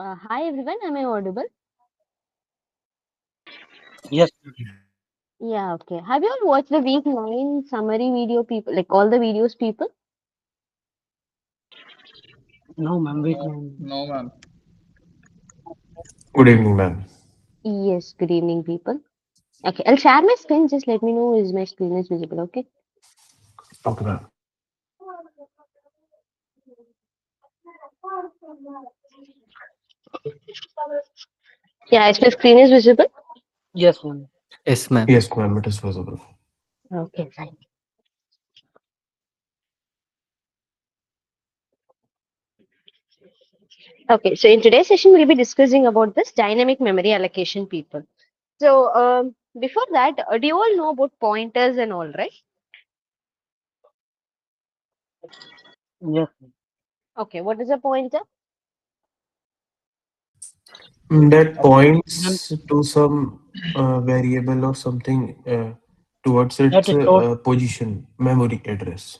Hi everyone, am I audible? Yes, Yeah, okay. Have you all watched the week 9 summary video people, like all the videos people? no, ma'am, week No, 9. no, ma'am. Good evening, ma'am. Yes, good evening people. Okay, I'll share my screen, just let me know is my screen is visible, okay? Okay, ma'am. Yeah, is my screen is visible? Yes, ma'am. Yes, ma'am. Yes, ma'am, it is visible. Okay, fine. Okay, so in today's session, we'll be discussing about this dynamic memory allocation people. So, before that, do you all know about pointers and all, right? Yes, Okay, what is a pointer? That ma'am. points to some variable or something towards That its is stored position, memory address.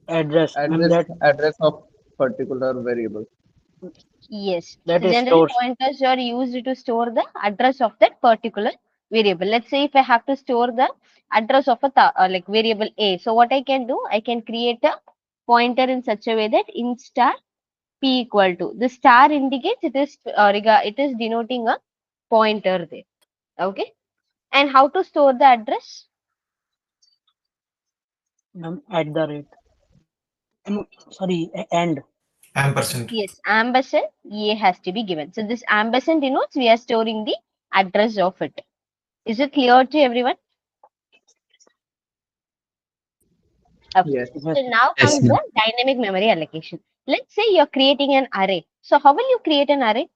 address, ma'am. Address of particular variable. Yes. That So is generally stored. pointers are used to store the address of that particular variable. Let's say if I have to store the address of a like variable A. So what I can do, I can create a pointer in such a way that in star P equal to the star indicates it is it is denoting a pointer there. Okay. And how to store the address? Ma'am, at the rate. Sorry, and. Ampersand. Yes, ampersand A has to be given. So this ampersand denotes we are storing the address of it. Is it clear to everyone? Okay. Yes. So Yes, now Yes, comes ma'am. the dynamic memory allocation. Let's say you're creating an array. So how will you create an array?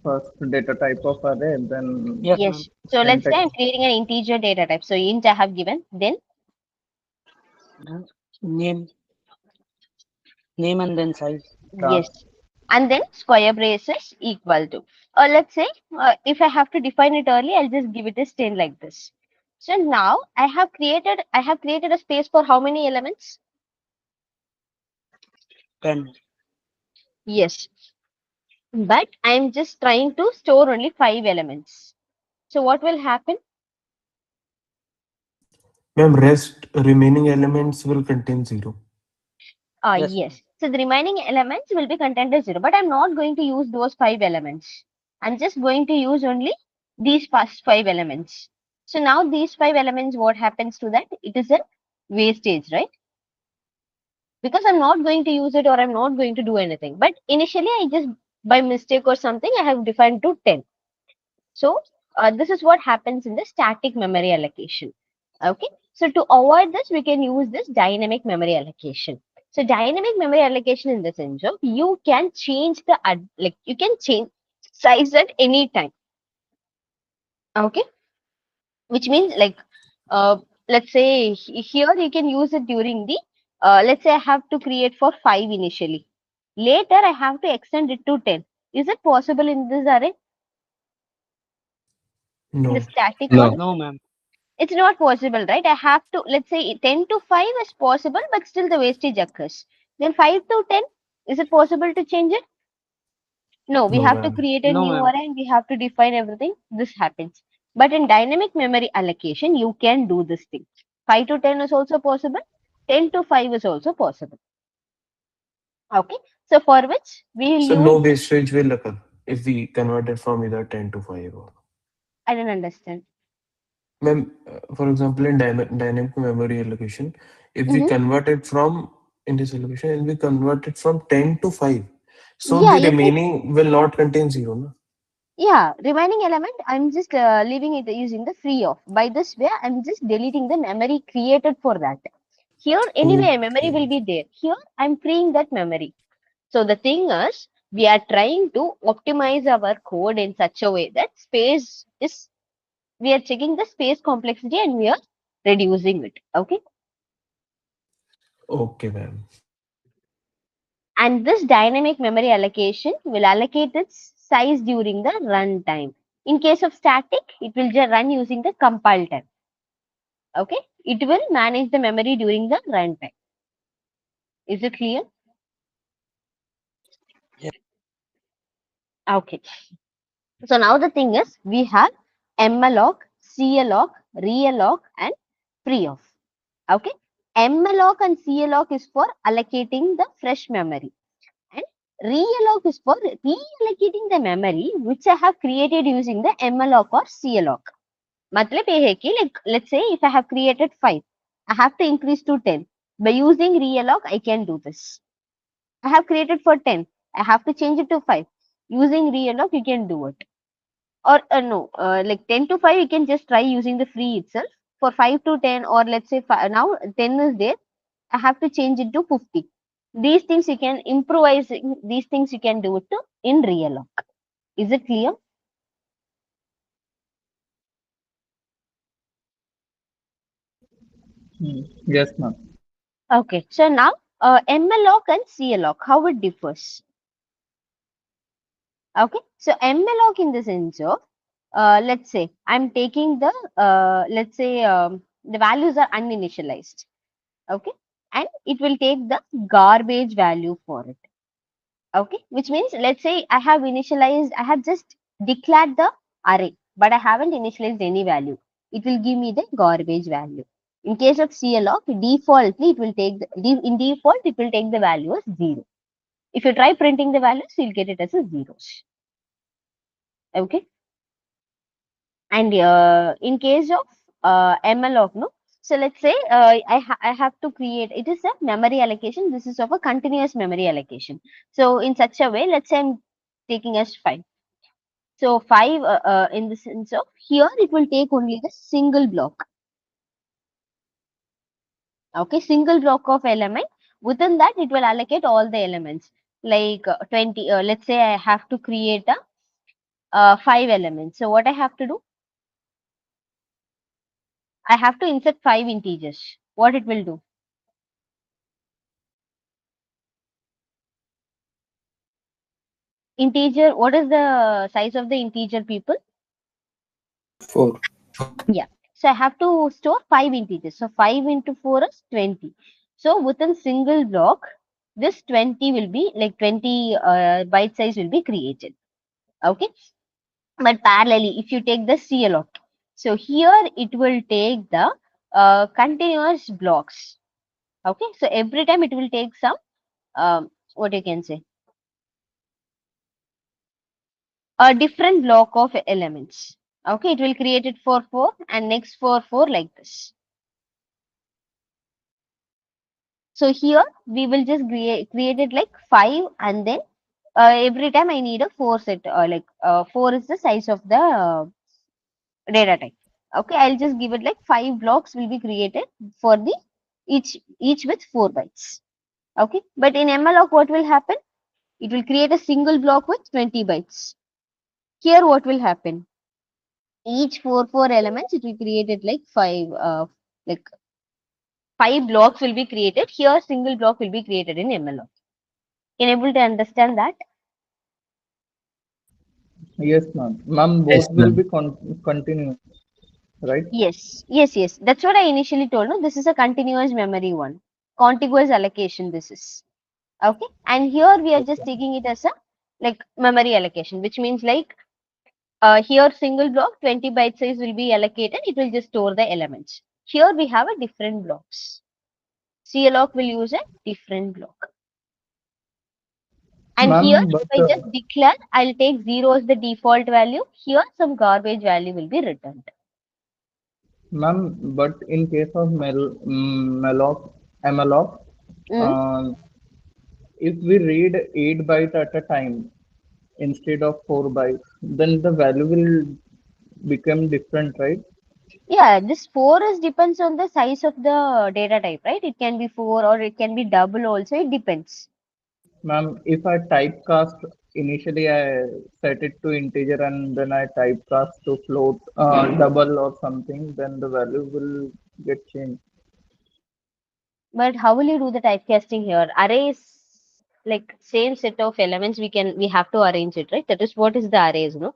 First data type of array, then yes, ma'am. Yes. So let's say I'm syntax. creating an integer data type. So int I have given. Then Then name, name and then size. Star. yes. And then square braces equal to. Or let's say if I have to define it early, I'll just give it a 10 like this. So now I have created a space for how many elements? 10. Yes. But I'm just trying to store only 5 elements. So what will happen? Ma'am, rest remaining elements will contain zero. Yes, ma'am. Yes. So the remaining elements will be contained as 0, but I'm not going to use those 5 elements. I'm just going to use only these first 5 elements. So now these 5 elements, what happens to that? It is a wastage, right? Because I'm not going to use it or I'm not going to do anything. But initially, I just by mistake or something, I have defined to 10. So this is what happens in the static memory allocation. Okay. So to avoid this, we can use this dynamic memory allocation. So dynamic memory allocation in the sense of you can change the like you can change size at any time. Okay. Which means like let's say here you can use it during the let's say I have to create for 5 initially. Later I have to extend it to 10. Is it possible in this array? In the No. static one? No. No, ma'am. It's not possible, right? I have to, let's say 10 to 5 is possible, but still the wastage occurs. Then 5 to 10, is it possible to change it? No, we No, have to ma'am. create a No, new ma'am. array and we have to define everything. This happens. But in dynamic memory allocation, you can do this thing. 5 to 10 is also possible. 10 to 5 is also possible. Okay. So for which we will So use no this. wastage will occur if we convert it from either 10 to 5. I don't understand. Ma'am, for example, in dynamic memory allocation, if we Hmm. convert it from in this allocation and we convert it from 10 to 5, so Yeah, the you can. remaining will not contain zero. No? Yeah, remaining element, I'm just leaving it using the free of. By this way, I'm just deleting the memory created for that. Here, anyway, a memory will Okay. be there. Here, I'm freeing that memory. So the thing is, we are trying to optimize our code in such a way that we are checking the space complexity and we are reducing it. Okay. Okay, ma'am. And this dynamic memory allocation will allocate its size during the runtime. In case of static, it will just run using the compile time. Okay, it will manage the memory during the runtime. Is it clear? Okay. So now the thing is, we have malloc, calloc, realloc, and preoff. Okay. Malloc and calloc is for allocating the fresh memory, and realloc is for reallocating the memory which I have created using the malloc or calloc. मतलब ये है कि like let's say if I have created 5, I have to increase to 10. By using realloc, I can do this. I have created for 10, I have to change it to 5. Using realloc, you can do it. Or no, like 10 to 5, you can just try using the free itself. For 5 to 10, or let's say now 10 is there, I have to change it to 50. These things you can improvise, these things you can do it to in realloc. Is it clear? Yes, ma'am. Okay, so now malloc and calloc, how it differs. Okay, so malloc in the sense of, let's say I'm taking the, let's say the values are uninitialized. Okay, and it will take the garbage value for it. Okay, which means let's say I have initialized, I have just declared the array, but I haven't initialized any value. It will give me the garbage value. In case of calloc, defaultly it will take the, in default it will take the value as 0. If you try printing the values, you'll get it as a zeros. Okay, and in case of malloc, no. So let's say I have to create, it is a memory allocation. This is of a continuous memory allocation. So in such a way, let's say I'm taking as 5. So 5 in the sense of, here it will take only the single block. Okay, single block of element. Within that, it will allocate all the elements. Like 20. Let's say I have to create a 5 elements. So what I have to do? I have to insert 5 integers. What it will do? Integer. What is the size of the integer, people? 4. Yeah. So I have to store 5 integers. So 5 into 4 is 20. So within single block, this 20 will be like 20 byte size will be created. Okay. But parallelly, if you take the calloc, so here it will take the continuous blocks. Okay. So every time it will take some, what you can say, a different block of elements. Okay. It will create it for 4 and next for 4 like this. So here we will just create it like 5, and then every time I need a 4 set, like 4 is the size of the data type. Okay, I'll just give it like 5 blocks will be created for the each with 4 bytes. Okay, but in malloc what will happen? It will create a single block with 20 bytes. Here what will happen? Each 4 elements it will create it like 5, like 5 blocks will be created. Here single block will be created in malloc. Can you able to understand that? Yes, ma'am. Ma'am, Yes, both will ma'am. be continuous, right? Yes. That's what I initially told. No, this is a continuous memory one. Contiguous allocation. This is okay. And here we are just Okay. taking it as a like memory allocation, which means like here single block 20 byte size will be allocated. It will just store the elements. Here we have a different blocks. CLOC will use a different block. And here, Ma'am, but if I just declare, I'll take 0 as the default value. Here, some garbage value will be returned. ma'am, but in case of malloc, malloc, Mm. uh, if we read 8 byte at a time instead of 4 bytes, then the value will become different, right? Yeah, this 4 is depends on the size of the data type, right? It can be 4 or it can be double also. It depends. Ma'am, if I typecast initially, I set it to integer and then I typecast to float, double or something, then the value will get changed. But how will you do the typecasting here? Arrays, like same set of elements, we have to arrange it, right? That is what is the arrays, no?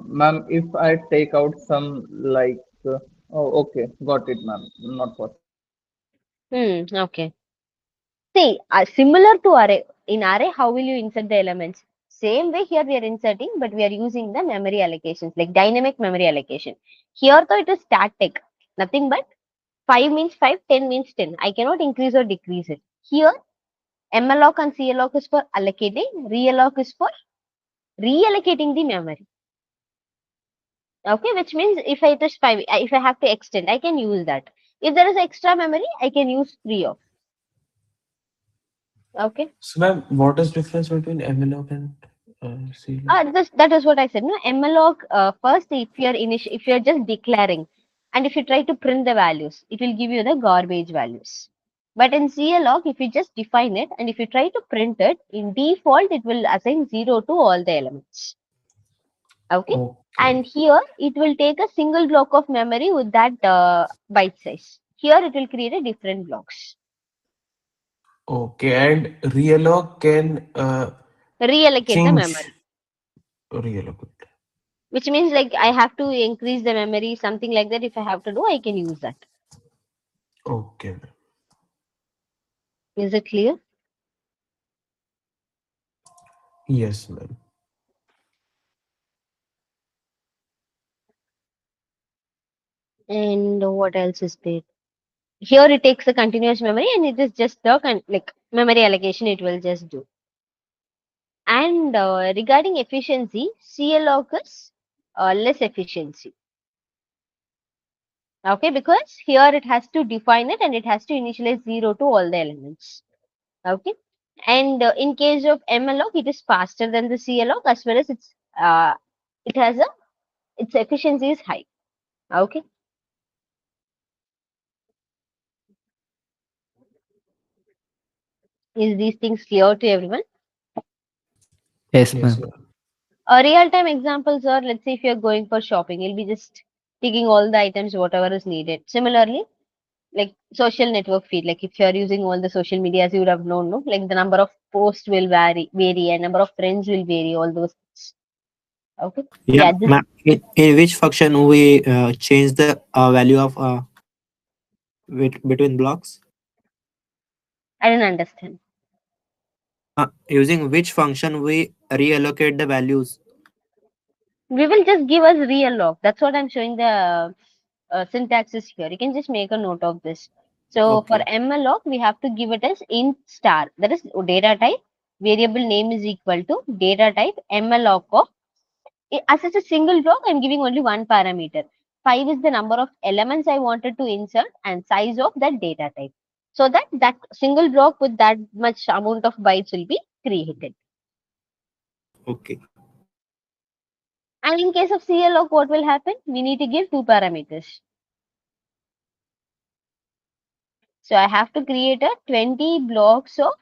Ma'am, if I take out some like, oh, okay, got it, ma'am. Not possible. Okay. See, similar to array, in array, how will you insert the elements? same way here we are inserting, but we are using the memory allocations, like dynamic memory allocation. Here though it is static, nothing but 5 means 5, 10 means 10. I cannot increase or decrease it. Here, malloc and calloc is for allocating, realloc is for reallocating the memory. Okay, which means if it is 5, if I have to extend, I can use that. If there is extra memory, I can use 3 of. Okay. So, ma'am, what is difference between MLOC and CLOC? That is what I said. No, malloc, first, if you're just declaring, and if you try to print the values, it will give you the garbage values. But in calloc, if you just define it, and if you try to print it, in default, it will assign 0 to all the elements. Okay. And here, it will take a single block of memory with that byte size. Here, it will create a different blocks. Okay, and realloc can Reallocate the change memory. reallocate. Which means like I have to increase the memory, something like that. If I have to do, I can use that. Okay, ma'am. Is it clear? Yes, ma'am. And what else is there? Here it takes a continuous memory and it is just the like memory allocation it will just do. And regarding efficiency, calloc is less efficiency. Okay, because here it has to define it and it has to initialize 0 to all the elements. Okay, and in case of malloc, it is faster than the calloc as well as it has its efficiency is high. Okay. Is these things clear to everyone? Yes, Yes, ma'am. ma'am. Real-time examples are, let's say if you're going for shopping, you'll be just taking all the items, whatever is needed. Similarly, like social network feed, like if you're using all the social medias, you would have known, no? Like the number of posts will vary, and number of friends will vary, all those things. Okay. Yeah, Yeah, this ma'am. In which function we change the value of between blocks? I don't understand. Using which function we reallocate the values? We will just give us real log. That's what I'm showing the syntax is here. You can just make a note of this. So for Okay. malloc, we have to give it as int star. That is data type. Variable name is equal to data type malloc of. As it's a single block, I'm giving only one parameter. 5 is the number of elements I wanted to insert and size of that data type. So that single block with that much amount of bytes will be created. Okay. And in case of calloc, what will happen? We need to give two parameters. So I have to create a 20 blocks of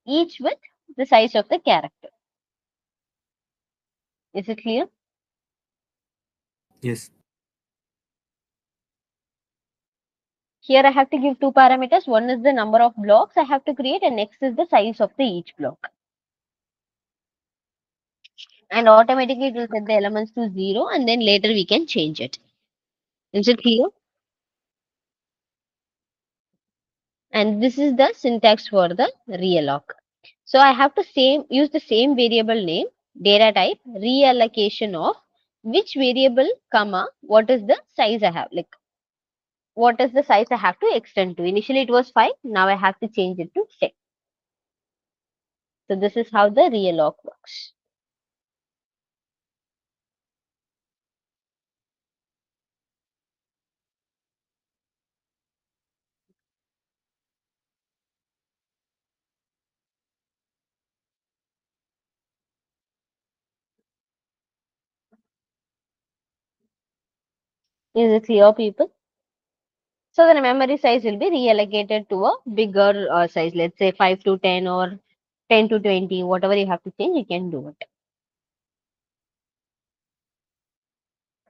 each with the size of the character. Is it clear? Yes. Here I have to give two parameters. One is the number of blocks I have to create and next is the size of the each block. And automatically it will set the elements to 0 and then later we can change it. Is it clear? And this is the syntax for the realloc. So I have to use the same variable name, data type, reallocation of which variable, comma, what is the size I have, like what is the size I have to extend to. Initially it was 5, now I have to change it to 10. So this is how the realloc works. Is it clear, people? So the memory size will be reallocated to a bigger size, let's say 5 to 10 or 10 to 20, whatever you have to change, you can do it.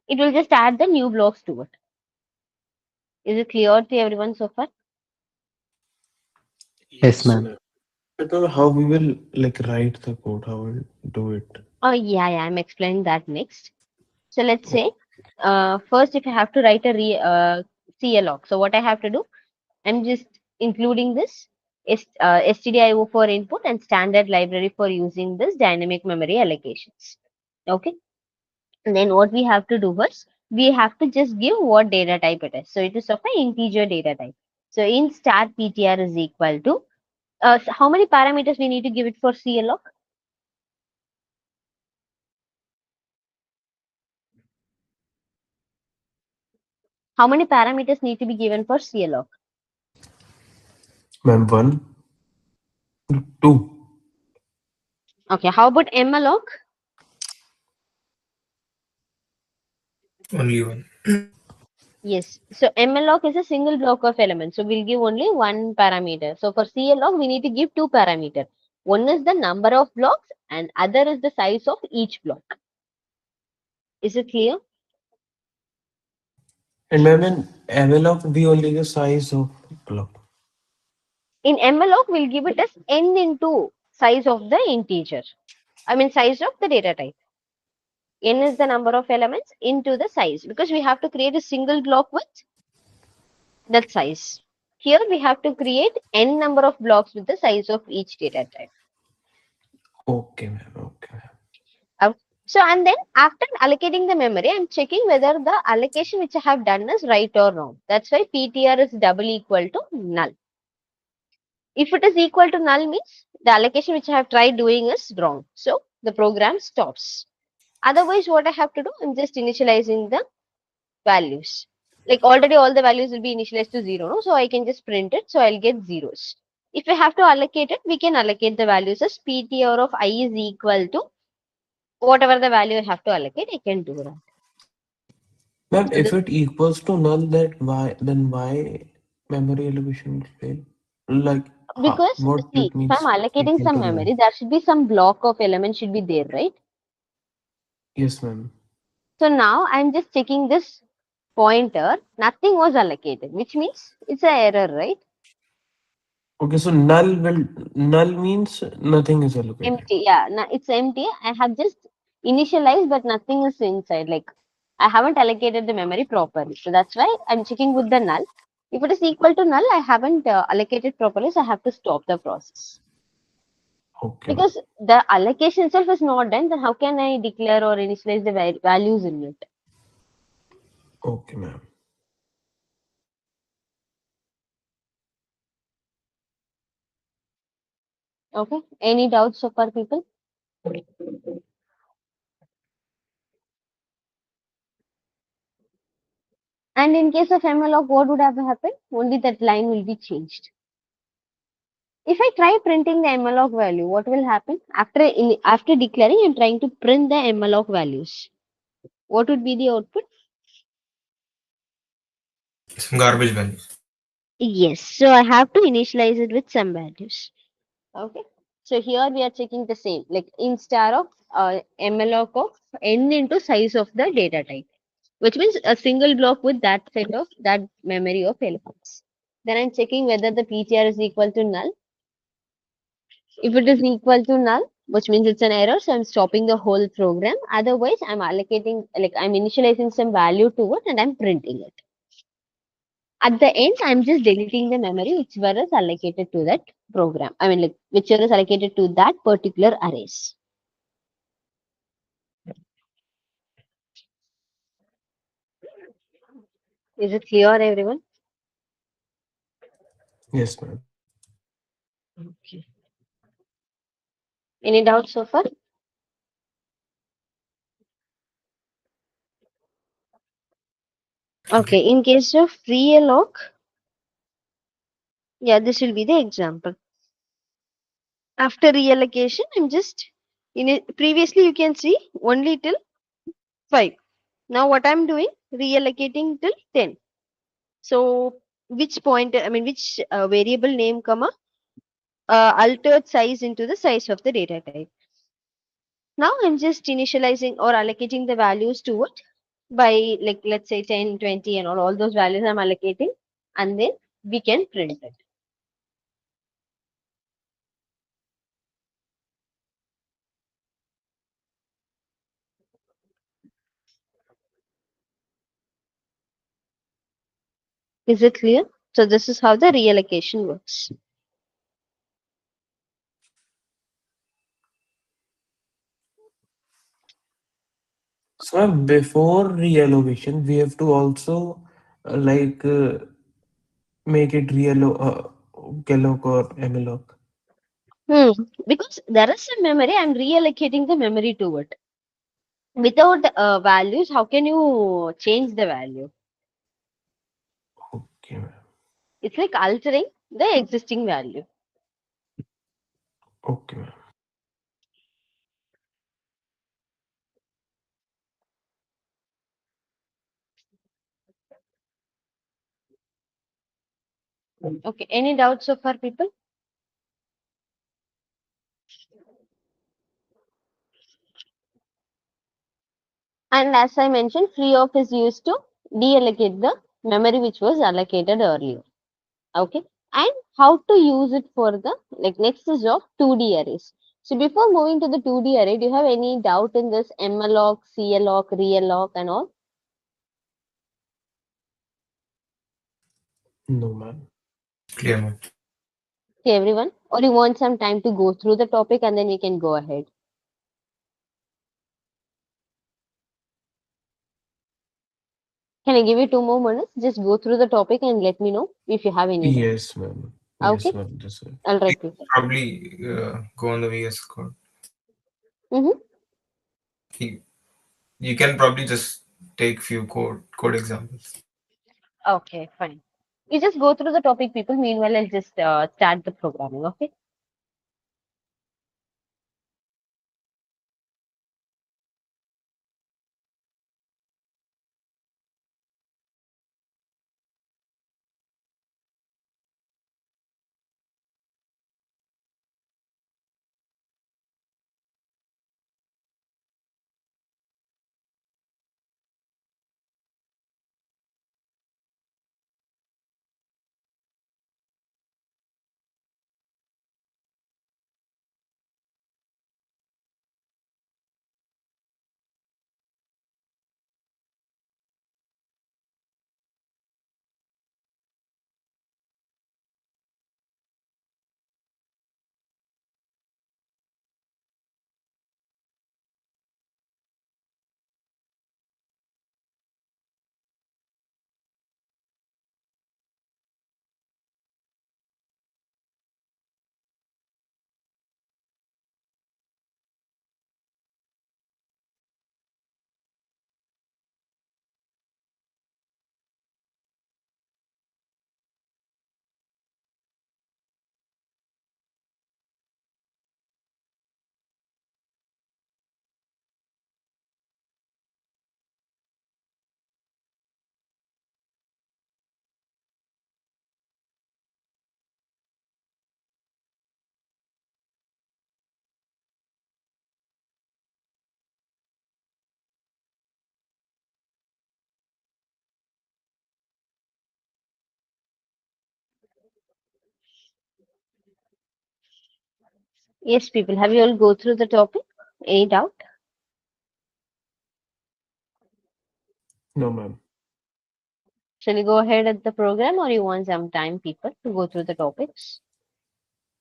It will just add the new blocks to it. Is it clear to everyone so far? Yes, ma'am. But how we will like write the code? How we'll do it? Oh, yeah, I'm explaining that next. So let's say, first, if I have to write a calloc, so what I have to do, I'm just including this stdio for input and standard library for using this dynamic memory allocations. Okay. And then what we have to do is we have to just give what data type it is. So it is of an integer data type. So in star ptr is equal to how many parameters we need to give it for CLOC? How many parameters need to be given for CLOC? Ma'am, 1, 2. Okay, how about MLOC? Only one. Yes, so MLOC is a single block of elements. So we'll give only one parameter. So for CLOC, we need to give two parameters. One is the number of blocks and other is the size of each block. Is it clear? And ma'am, in Avalok, we only the size of block. In MLOC, we'll give it as n into size of the integer. I mean size of the data type. N is the number of elements into the size because we have to create a single block with that size. Here we have to create n number of blocks with the size of each data type. Okay, ma'am. Okay. So, and then after allocating the memory, I'm checking whether the allocation which I have done is right or wrong. That's why PTR is double equal to null. If it is equal to null means the allocation which I have tried doing is wrong. So the program stops. Otherwise, what I have to do, I'm just initializing the values. Like already all the values will be initialized to 0, no? So I can just print it. So I'll get zeros. If we have to allocate it, we can allocate the values as PTR of I is equal to whatever the value I have to allocate, I can do that. Ma'am, So if it equals to null, then why memory allocation will fail? Like, because what see, it if I'm means allocating equal some to null? memory, there should be some block of elements should be there, right? Yes, ma'am. So now I'm just checking this pointer, nothing was allocated, which means it's an error, right? Okay, so null means nothing is allocated. Empty, yeah, it's empty. I have just initialized, but nothing is inside. Like I haven't allocated the memory properly. So that's why I'm checking with the null. If it is equal to null, I haven't allocated properly, so I have to stop the process. Okay. Because the allocation itself is not done, then how can I declare or initialize the values in it? Okay, ma'am. Okay. Any doubts so far, people? And in case of MLOC, what would have happened? Only that line will be changed. If I try printing the MLOC value, what will happen? After declaring, I'm trying to print the MLOC values. What would be the output? Some garbage values. Yes. So I have to initialize it with some values. Okay. So here we are checking the same, like in star of MLOC of n into size of the data type, which means a single block with that set of that memory of elements. Then I'm checking whether the PTR is equal to null. If it is equal to null, which means it's an error, so I'm stopping the whole program. Otherwise, I'm allocating, like I'm initializing some value to it and I'm printing it. At the end, I'm just deleting the memory whichever is allocated to that program. I mean, like whichever is allocated to that particular arrays. Is it clear, everyone? Yes, ma'am. Okay. Any doubts so far? Okay, in case of realloc, yeah, this will be the example. After reallocation, I'm just in it. Previously, you can see only till 5. Now, what I'm doing, reallocating till 10. So, which point, I mean, which variable name, comma, altered size into the size of the data type. Now, I'm just initializing or allocating the values to it by, like, let's say 10, 20, and all those values I'm allocating, and then we can print it. Is it clear? So, this is how the reallocation works. So before reallocation, we have to also like make it Kellogg or Emelog. Because there is some memory, I'm reallocating the memory to it. Without values, how can you change the value? Okay, ma'am. It's like altering the existing value. Okay, ma'am. Okay, any doubts so far, people? And as I mentioned, free of is used to deallocate the memory which was allocated earlier. Okay, and how to use it for the like next is of 2D arrays. So before moving to the 2D array, do you have any doubt in this malloc, calloc, realloc, and all? No, ma'am. Clear, man. Okay, everyone, or you want some time to go through the topic and then we can go ahead? Can I give you 2 more minutes? Just go through the topic and let me know if you have any doubt. Yes, ma'am. Okay, Yes, ma'am. That's it. all right, people. Probably go on the VS Code. Mm-hmm. You, you can probably just take few code examples. Okay, fine. You just go through the topic, people. Meanwhile, I'll just start the programming. Okay. Yes, people. Have you all go through the topic? Any doubt? No, ma'am. Shall we go ahead at the program, or you want some time, people, to go through the topics?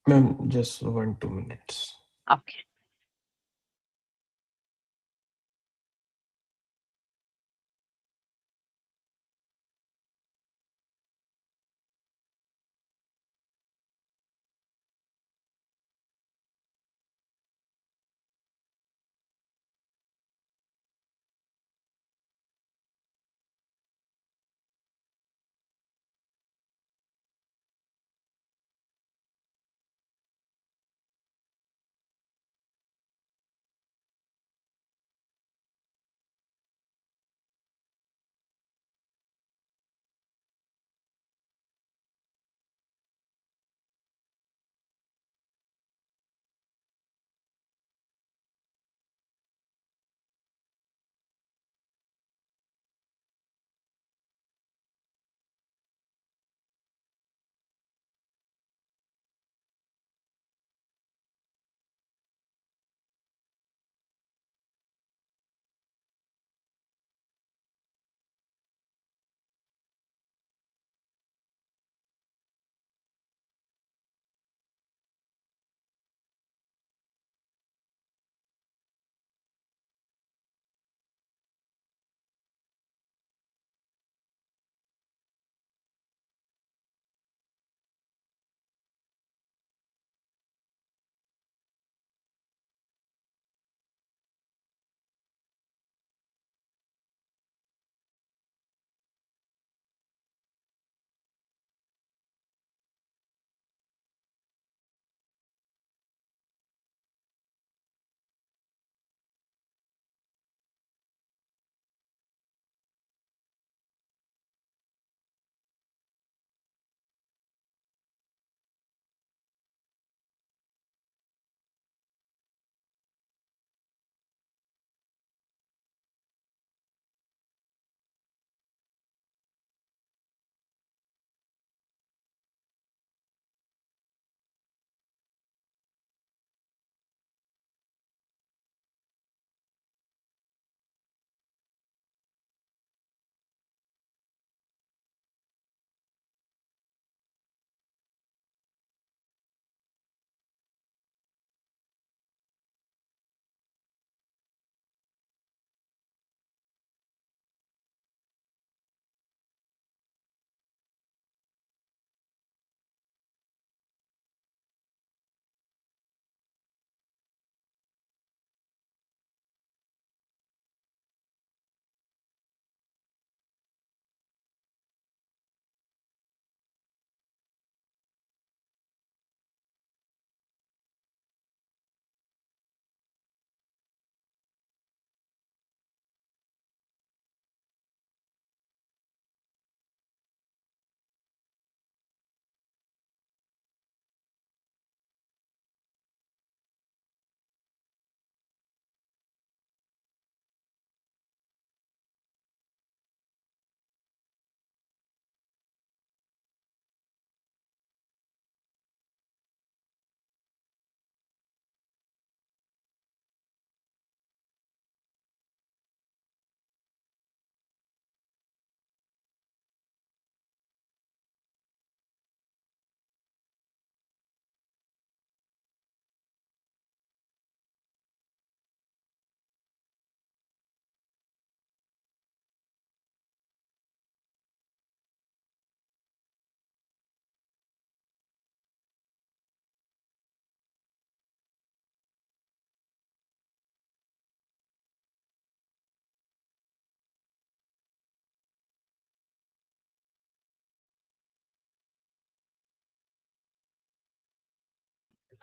Ma'am, just 1, 2 minutes. Okay.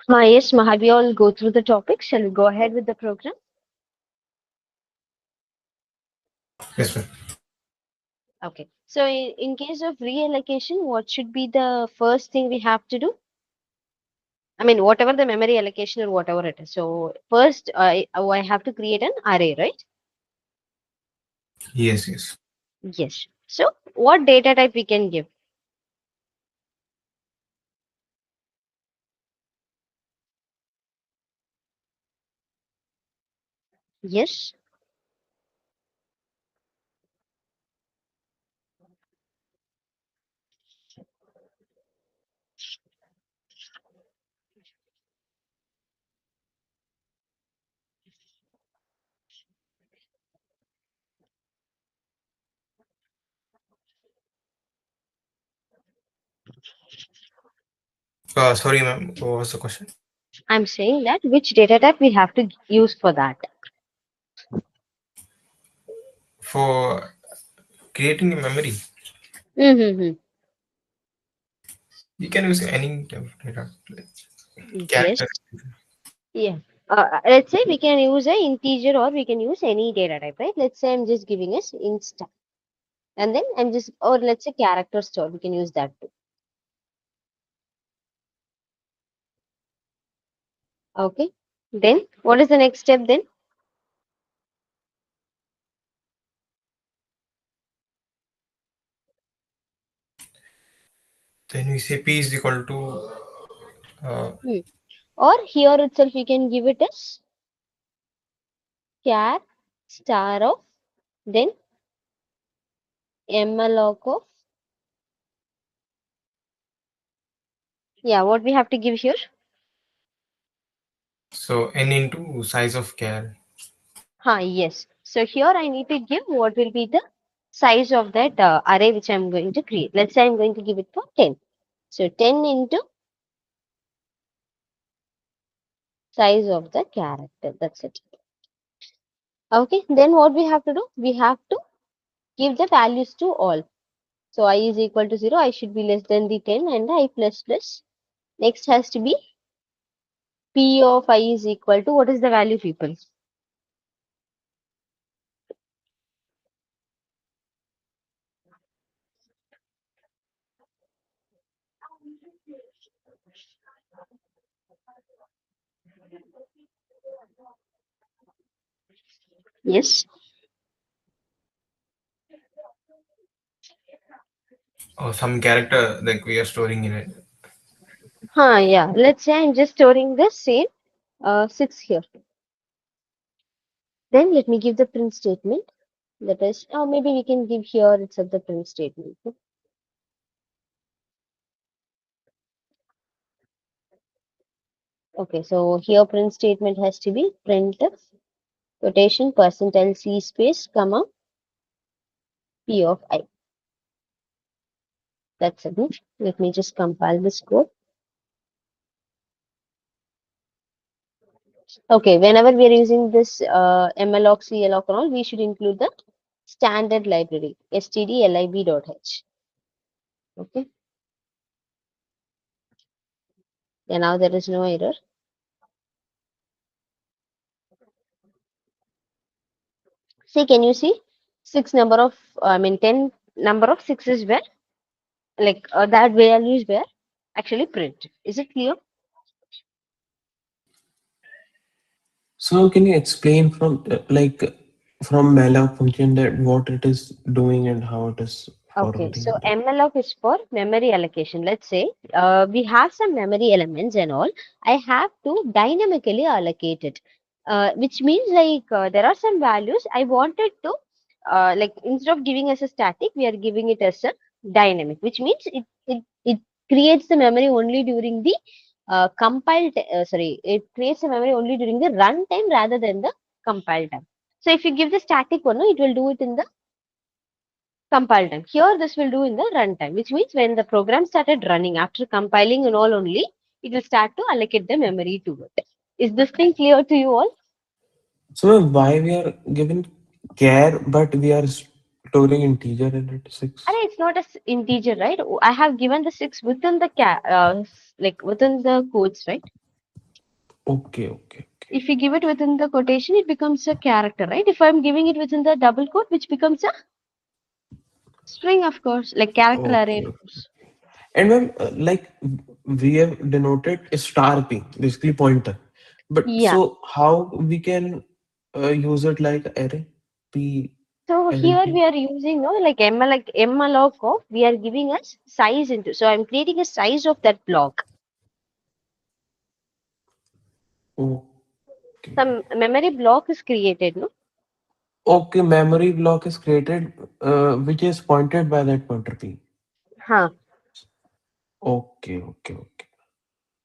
Yes, Mahavi, I'll go through the topic. Shall we go ahead with the program? Yes, ma'am. Okay. So in case of reallocation, what should be the first thing we have to do? I mean, whatever the memory allocation or whatever it is. So first, I have to create an array, right? Yes, yes. Yes. So what data type we can give? Yes. Sorry, ma'am. What was the question? I'm saying that which data type we have to use for that. For creating a memory, Mm-hmm. you can use any type of data, like Yes. character. Yeah. Let's say we can use a integer or we can use any data type, right? Let's say I'm just giving us insta, and then I'm just, or let's say character store. We can use that too. Okay. Then what is the next step then? Then we say p is equal to Hmm. Or here itself we can give it as char star of then malloc of, yeah, what we have to give here? so n into size of char. Yes. So here I need to give what will be the size of that array which I'm going to create. Let's say I'm going to give it for 10. So 10 into size of the character. That's it. Okay. Then what we have to do? We have to give the values to all. So I is equal to 0. I should be less than the 10 and I plus plus. Next has to be P of I is equal to, what is the value, people? Yes. Or some character like we are storing in it. Yeah. Let's say I'm just storing the same 6 here. Then let me give the print statement. That is, maybe we can give here itself the print statement. Okay, so here print statement has to be printf quotation percentile c space comma p of I. That's it. Let me just compile this code. Okay, whenever we are using this malloc, cloc and all, we should include the standard library stdlib.h. Okay, and now there is no error. See, can you see 10 number of sixes were like that values were actually print. Is it clear? So can you explain from from malloc function that what it is doing and how it is Okay, forwarding so it? MLOC is for memory allocation. Let's say we have some memory elements and all. I have to dynamically allocate it, which means like there are some values I wanted to like instead of giving as a static, we are giving it as a dynamic, which means it creates the memory only during the it creates the memory only during the runtime rather than the compile time. So if you give the static one, no, it will do it in the compile time. Here, this will do in the runtime, which means when the program started running after compiling and all only, it will start to allocate the memory to it. Is this thing clear to you all? So why we are given char but we are storing integer in it 6? It's not a integer, right? I have given the 6 within the like within the codes, right? Okay, okay, okay. If you give it within the quotation, it becomes a character, right? If I'm giving it within the double quote, which becomes a string, of course, like character array, Okay. of course. And ma'am, like we have denoted a star p, basically pointer. But Yeah. so how we can use it like array p, So array here p? we are using no like malloc of we are giving us size into. So I'm creating a size of that block. Okay. Some memory block is created, no? Okay, memory block is created, which is pointed by that pointer p. Huh. Okay, okay, okay.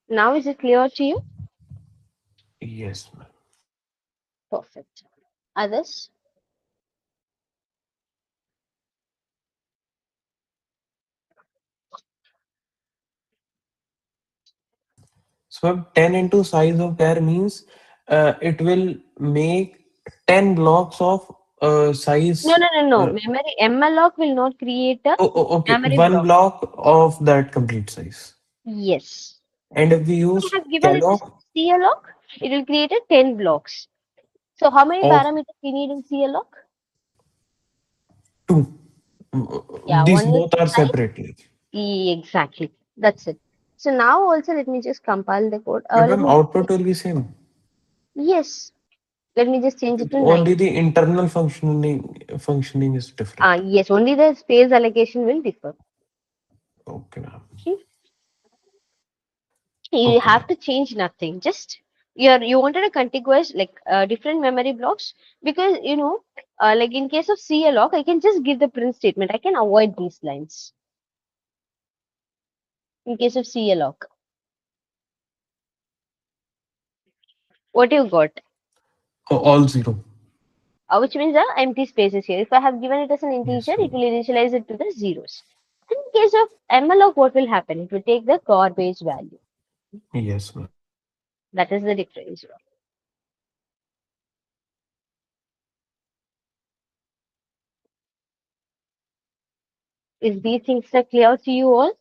Now is it clear to you? Yes, ma'am. Perfect. Others? So ma'am, 10 into size of char means it will make 10 blocks of No, size. no, no, no. Uh, Memory malloc will not create a okay, memory one block. block of that complete size. Yes. And if we I use have given it as calloc CLOC, it will create a 10 blocks. So how many of parameters we need in CLOC? 2, Yeah, these one is both the are size. separately. Exactly. That's it. So now also let me just compile the code. But Let ma'am, me output will be same. yes. Let me just change it to 9. Only the internal functioning is different. Yes, only the space allocation will differ. Okay, ma'am. Okay. You Okay, have ma'am. to change nothing. Just you wanted a contiguous like different memory blocks because like in case of CLOC, I can just give the print statement. I can avoid these lines in case of CLOC. What you got? All zero. Which means the empty spaces here. If I have given it as an integer, Yes, it ma'am. will initialize it to the zeros. In case of malloc, what will happen? It will take the garbage value. Yes, ma'am. That is the difference. Is these things are clear to you all?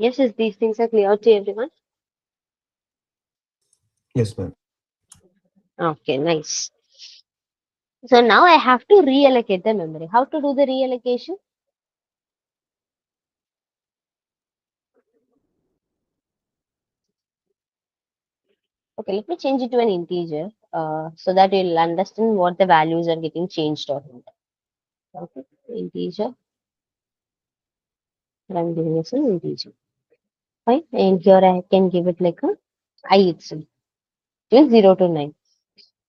Yes, is these things are clear to everyone? Yes, ma'am. Okay, nice. So now I have to reallocate the memory. How to do the reallocation? Okay, let me change it to an integer so that you'll understand what the values are getting changed or not. Okay, integer. I'm giving it an integer. Fine. And here I can give it like a I itself. Means 0 to 9.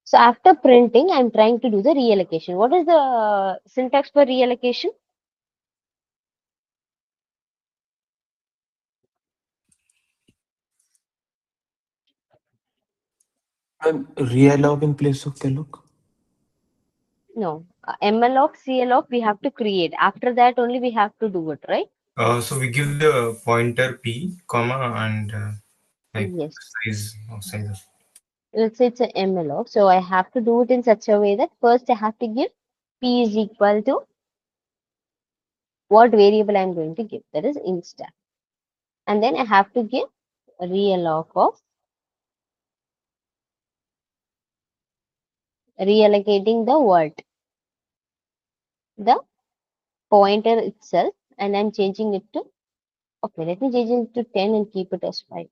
So after printing, I'm trying to do the reallocation. What is the syntax for reallocation? Ma'am, realog in place of calloc. No, malloc, cloc, we have to create. After that, only we have to do it, right? So we give the pointer p, comma, and like Yes. size of. Let's say it's a malloc. So I have to do it in such a way that first I have to give p is equal to what variable I'm going to give. That is insta. And then I have to give a realloc of reallocating the word, the pointer itself, and I'm changing it to okay. Let me change it to 10 and keep it as 5.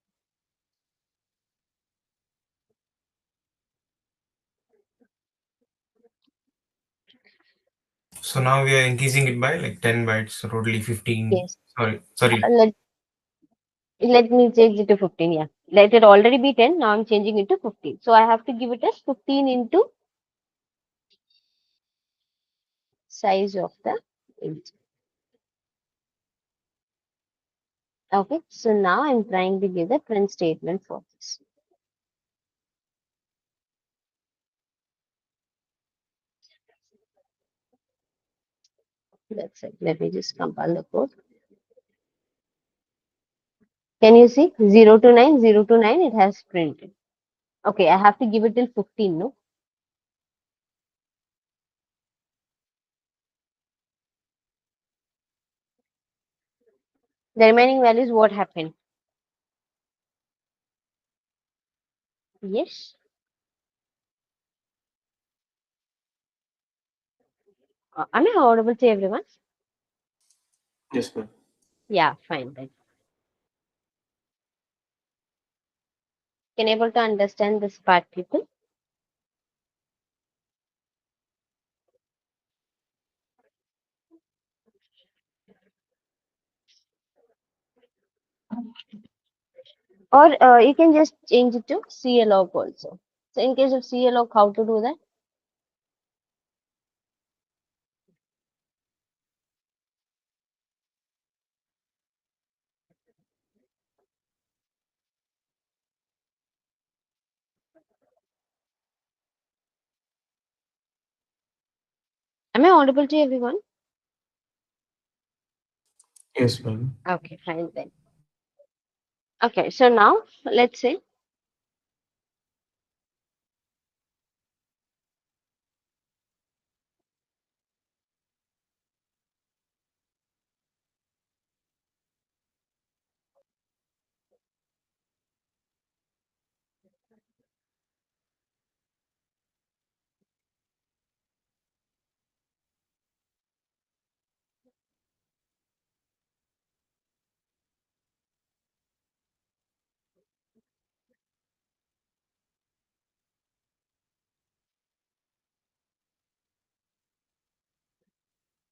So now we are increasing it by like 10 bytes, so totally 15. Yes. Sorry. Let me change it to 15. Yeah. Let it already be 10. Now I'm changing it to 15. So I have to give it as 15 into size of the int. Okay. So now I'm trying to give the print statement for this. That's it. Let me just compile the code. Can you see 0 to 9, 0 to 9 it has printed. Okay, I have to give it till 15, no? The remaining values, what happened? Yes. Am I audible to everyone? Yes, ma'am. Yeah, fine then. Can able to understand this part, people? Or you can just change it to CLOG also. So in case of CLOG, how to do that? Am I audible to everyone? Yes, ma'am. Okay, fine then. Okay, so now let's say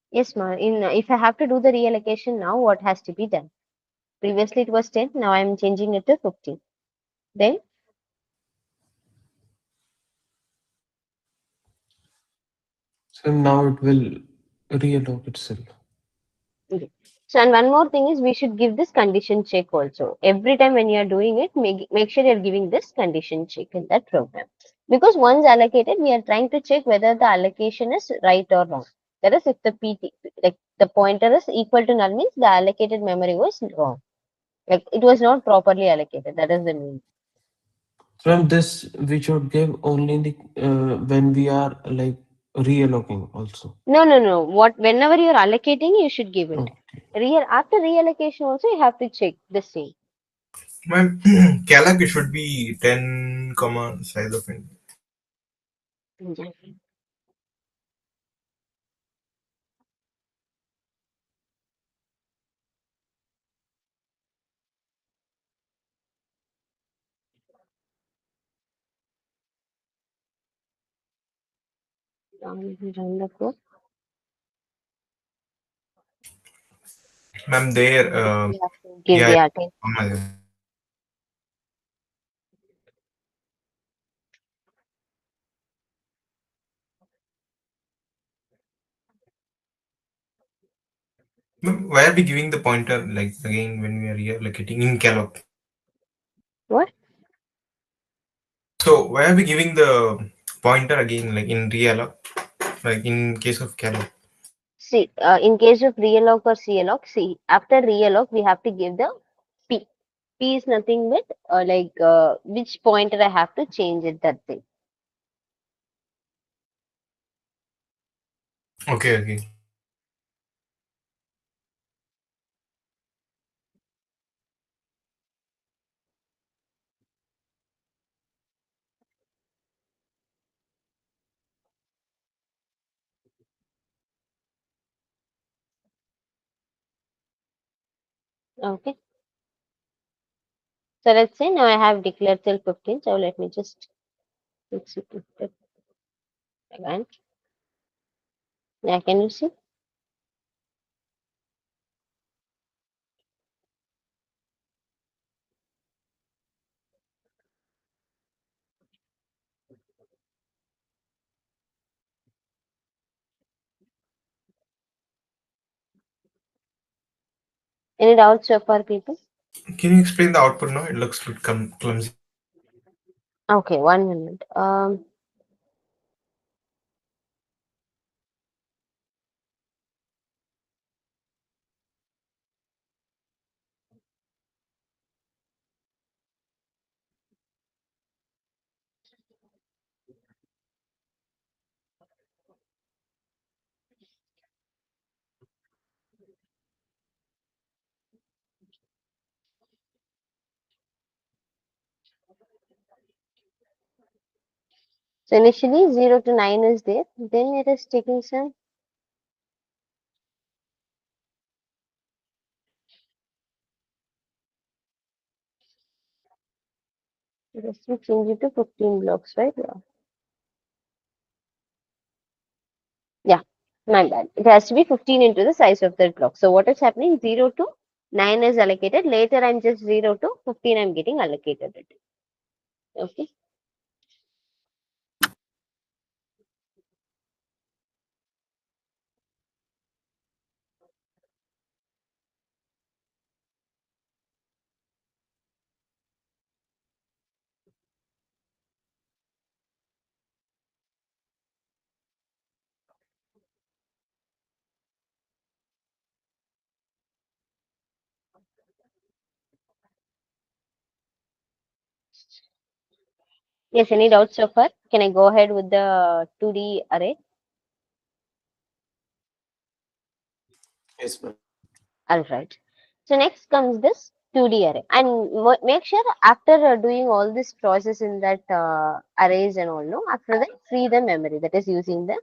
yes, ma. In if I have to do the reallocation now, what has to be done? Previously it was 10, now I'm changing it to 15. Then So now it will reallocate itself. okay. So and one more thing is we should give this condition check also. Every time when you are doing it, make sure you're giving this condition check in that program. Because once allocated, we are trying to check whether the allocation is right or wrong. That is, if the PT, like the pointer is equal to null, means the allocated memory was wrong. Like it was not properly allocated. That is the mean. From this, we should give only in the when we are like reallocating also. No, no, no. What whenever you're allocating, you should give it. Okay. Real after reallocation also, you have to check the same. Ma'am, calc it should be 10 comma size of int. Yeah. Run the code. Ma'am, there, We have to give yeah, the attention. comma there. Ma'am, why are we giving the pointer like again when we are reallocating in calc? What? So why are we giving the pointer again like in realloc, like in case of calc? See, in case of realloc or CLOC, see, after realloc, we have to give the P. P is nothing but which pointer I have to change it, that thing. Okay, okay. Okay. So let's say now I have declared till 15. So let me just execute it again. Yeah, can you see? Any doubts so far, people? Can you explain the output now? It looks a bit clumsy. Okay, 1 minute. So initially 0 to 9 is there, then it is taking some just to change it to 15 blocks, right? Yeah, my bad. It has to be 15 into the size of that block. So what is happening? 0 to 9 is allocated. Later I'm just 0 to 15 I'm getting allocated it. Okay. Yes, any doubts so far? Can I go ahead with the 2D array? Yes, ma'am. All right. So next comes this 2D array, and make sure after doing all this process in that arrays and all, no, after that free the memory, that is using the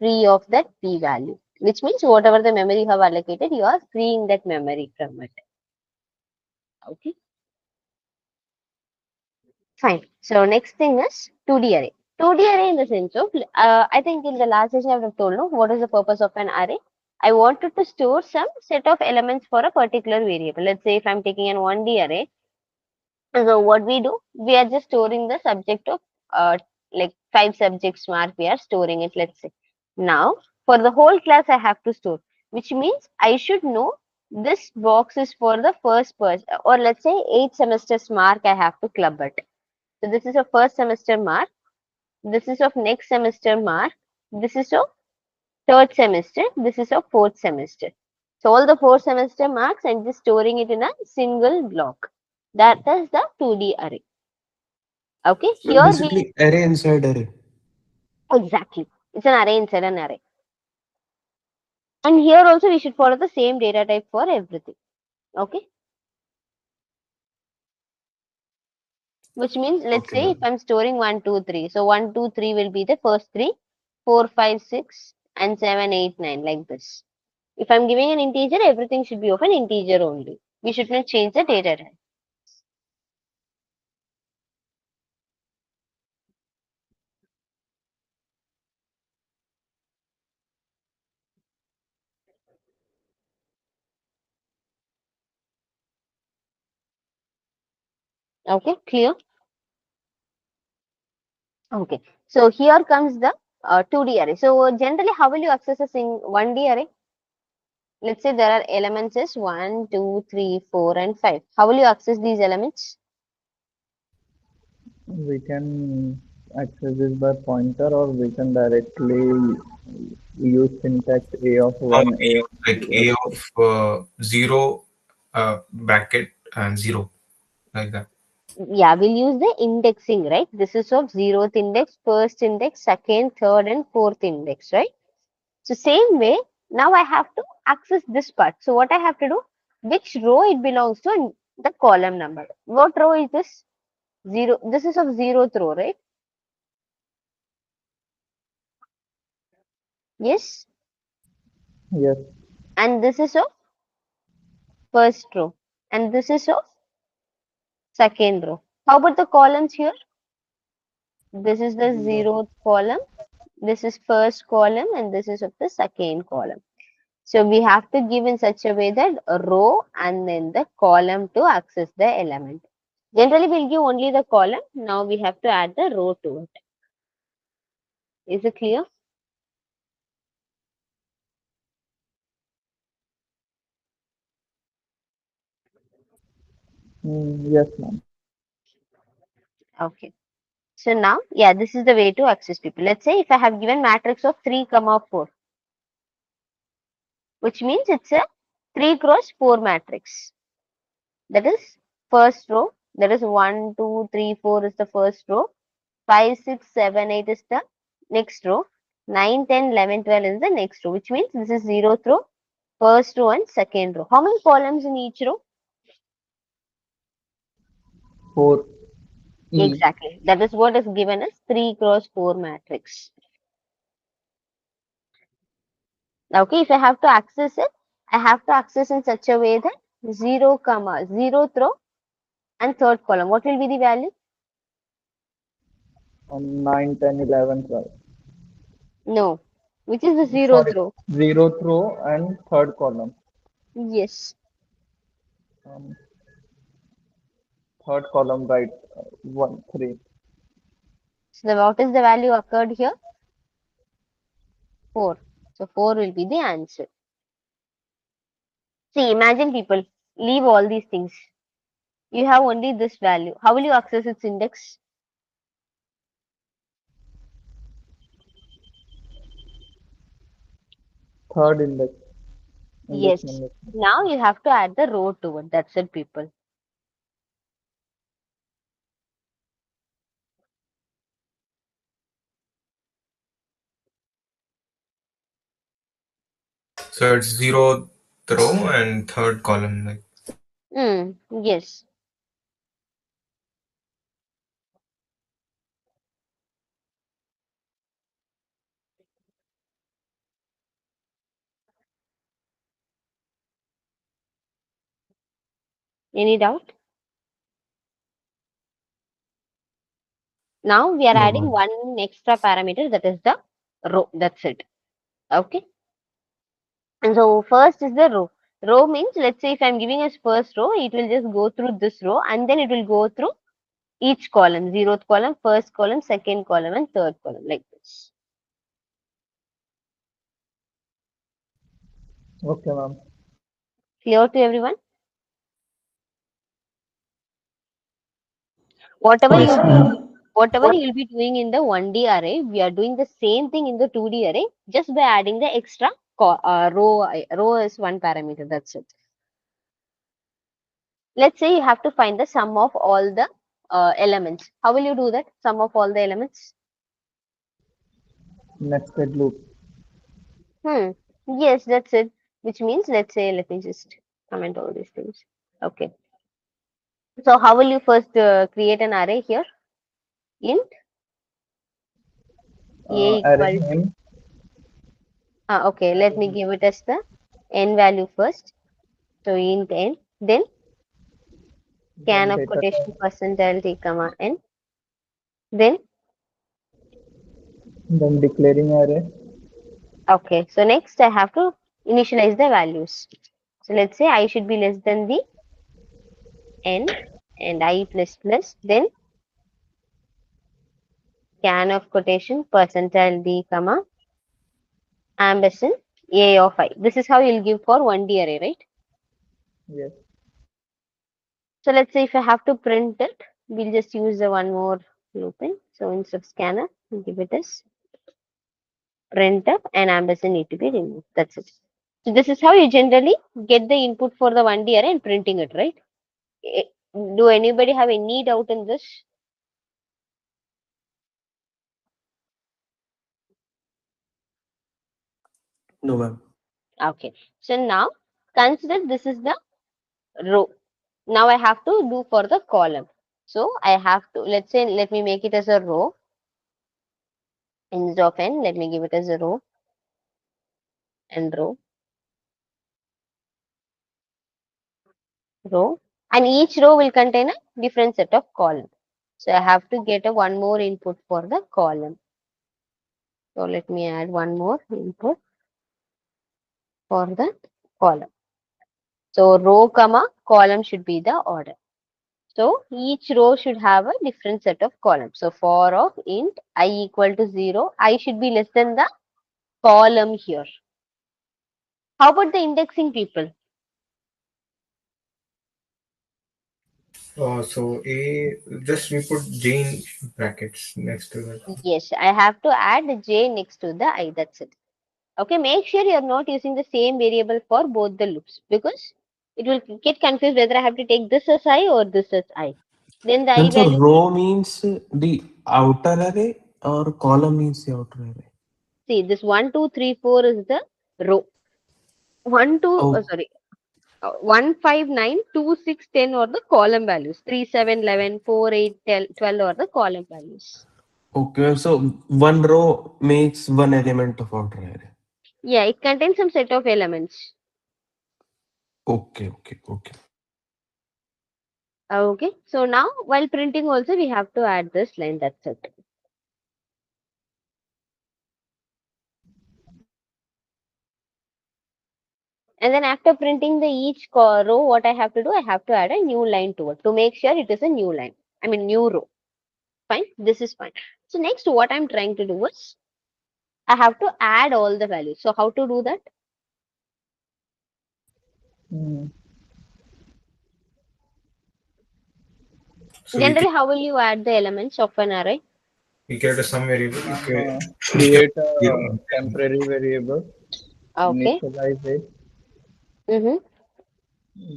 free of that p value, which means whatever the memory you have allocated, you are freeing that memory from it. Okay, fine. So next thing is 2D array. 2D array in the sense of, I think in the last session I have told, no, what is the purpose of an array? I wanted to store some set of elements for a particular variable. Let's say if I'm taking an 1D array, so what we do, we are just storing the subject of like 5 subjects mark. We are storing it. Let's say now for the whole class I have to store, which means I should know this box is for the first person, or let's say 8 semesters mark. I have to club it. So this is a first semester mark. This is of next semester mark. This is of third semester. This is of fourth semester. So all the 4 semester marks, I'm just storing it in a single block. That is the 2D array. Okay, So here we basically, array inside array. exactly, it's an array inside an array. And here also we should follow the same data type for everything. Okay, which means let's Okay, say if ma'am. I'm storing 1, 2, 3, so 1, 2, 3 will be the first three, 4, 5, 6, and 7, 8, 9, like this. If I'm giving an integer, everything should be of an integer only. We should not change the data type. Okay, clear? Okay, so here comes the 2D array. So generally, how will you access a 1D array? Let's say there are elements as 1, 2, 3, 4, and 5. How will you access these elements? We can access this by pointer, or we can directly use syntax a of 1, a of Like 2, A or of 0 bracket and 0, like that. Yeah, we'll use the indexing, right? This is of 0th index, first index, second, third, and fourth index, right? So same way, now I have to access this part. So what I have to do, which row it belongs to and the column number. What row is this? 0. This is of 0th row, right? Yes. yes, And this is of first row. And this is of second row. How about the columns here? This is the 0th column. This is first column and this is of the second column. So we have to give in such a way that a row and then the column to access the element. Generally, we'll give only the column. Now we have to add the row to it. Is it clear? yes, ma'am. Okay. So now, yeah, this is the way to access people. Let's say if I have given matrix of 3, 4, which means it's a 3 cross 4 matrix. That is first row. That is 1, 2, 3, 4 is the first row. 5, 6, 7, 8 is the next row. 9, 10, 11, 12 is the next row, which means this is 0th row, first row, and second row. How many columns in each row? 4, E. Exactly. That is what is given as 3 cross 4 matrix. Okay, if I have to access it, I have to access in such a way that 0, comma, 0th row and third column. What will be the value? 9, 10, 11, 12. No. Which is the 0th Sorry, row? 0th row and third column. Yes. Um, third column, right? 1, 3. So what is the value occurred here? 4. So 4 will be the answer. See, imagine people, leave all these things. You have only this value. How will you access its index? Third index. Yes. Index. Now you have to add the row to it. That's it, people. So it's 0th row and third column. Like, Yes. Any doubt? Now we are No, adding ma'am. one extra parameter, that is the row. That's it. Okay. And so first is the row. Row means, let's say if I'm giving us first row, it will just go through this row and then it will go through each column, 0th column, first column, second column, and third column, like this. Okay, ma'am. Clear to everyone? Whatever Yes, you ma'am. whatever you'll be doing in the 1D array, we are doing the same thing in the 2D array, just by adding the extra row. Row is one parameter. That's it. Let's say you have to find the sum of all the elements. How will you do that? Sum of all the elements? Nested loop. Yes, that's it. Which means, let's say, let me just comment all these things. Okay. So how will you first create an array here? Int a Array equal to, name. okay, let me give it as the n value first. So int n, then scan Then of data quotation type. percentile t comma n, then Then declaring array. okay. So next I have to initialize the values. So let's say I should be less than the n and I plus plus, then scan of quotation percentile d comma ampersand a of I. This is how you'll give for 1D array, right? Yes. So let's say if I have to print it, we'll just use the one more looping. So instead of scanner, we'll give it as printf and ampersand need to be removed. That's it. So this is how you generally get the input for the 1D array and printing it, right? Eh, Do anybody have any doubt in this? No, ma'am. Okay. So now consider this is the row. Now I have to do for the column. So I have to, let's say, let me make it as a row. Instead of n, let me give it as a row and row, and each row will contain a different set of column. So I have to get a one more input for the column. So let me add one more input for the column. So row comma column should be the order. So each row should have a different set of columns. So for of int I equal to 0, I should be less than the column here. How about the indexing, people? so A, just we put J in brackets next to that. Yes, I have to add j next to the I. That's it. Okay, make sure you are not using the same variable for both the loops, because it will get confused whether I have to take this as I or this as I. Then the I And so value, row means the outer array or column means the outer array. see, this 1, 2, 3, 4 is the row. 1, 2, Oh, sorry. 1, 5, 9, 2, 6, 10 are the column values. 3, 7, 11, 4, 8, 12 are the column values. Okay, so one row makes one element of outer array. Yeah, it contains some set of elements. Okay, okay, okay. Okay, so now while printing also we have to add this line, that's it. And then after printing the each row, what I have to do, I have to add a new line to it to make sure it is a new line. I mean new row. Fine, this is fine. So next what I'm trying to do is, I have to add all the values. So how to do that? Hmm. So Generally, how will you add the elements of an array? we create a sum variable. Create a Zero. temporary variable, Okay. initialize it, Mm-hmm.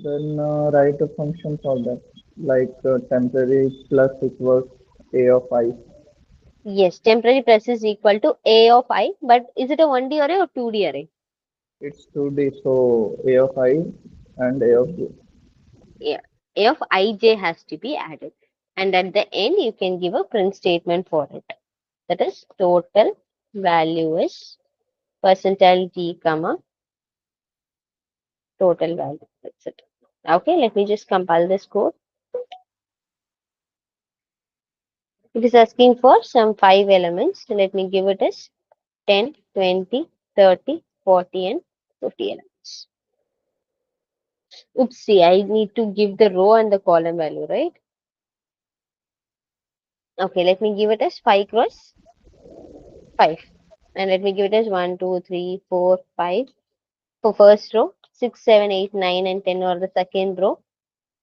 then write a function for that, like temporary plus equals a of I. Yes, temporary plus is equal to a of I, but is it a 1D array or 2D array? It's 2D, so a of I and a of j. Yeah, a of ij has to be added. And at the end, you can give a print statement for it. That is total value is percentile t comma total value. That's it. Okay, let me just compile this code. It is asking for some 5 elements. So let me give it as 10, 20, 30, 40, and 50 elements. Oopsie, I need to give the row and the column value, right? Okay, let me give it as 5 cross 5. And let me give it as 1, 2, 3, 4, 5 for first row, 6, 7, 8, 9, and 10 are the second row,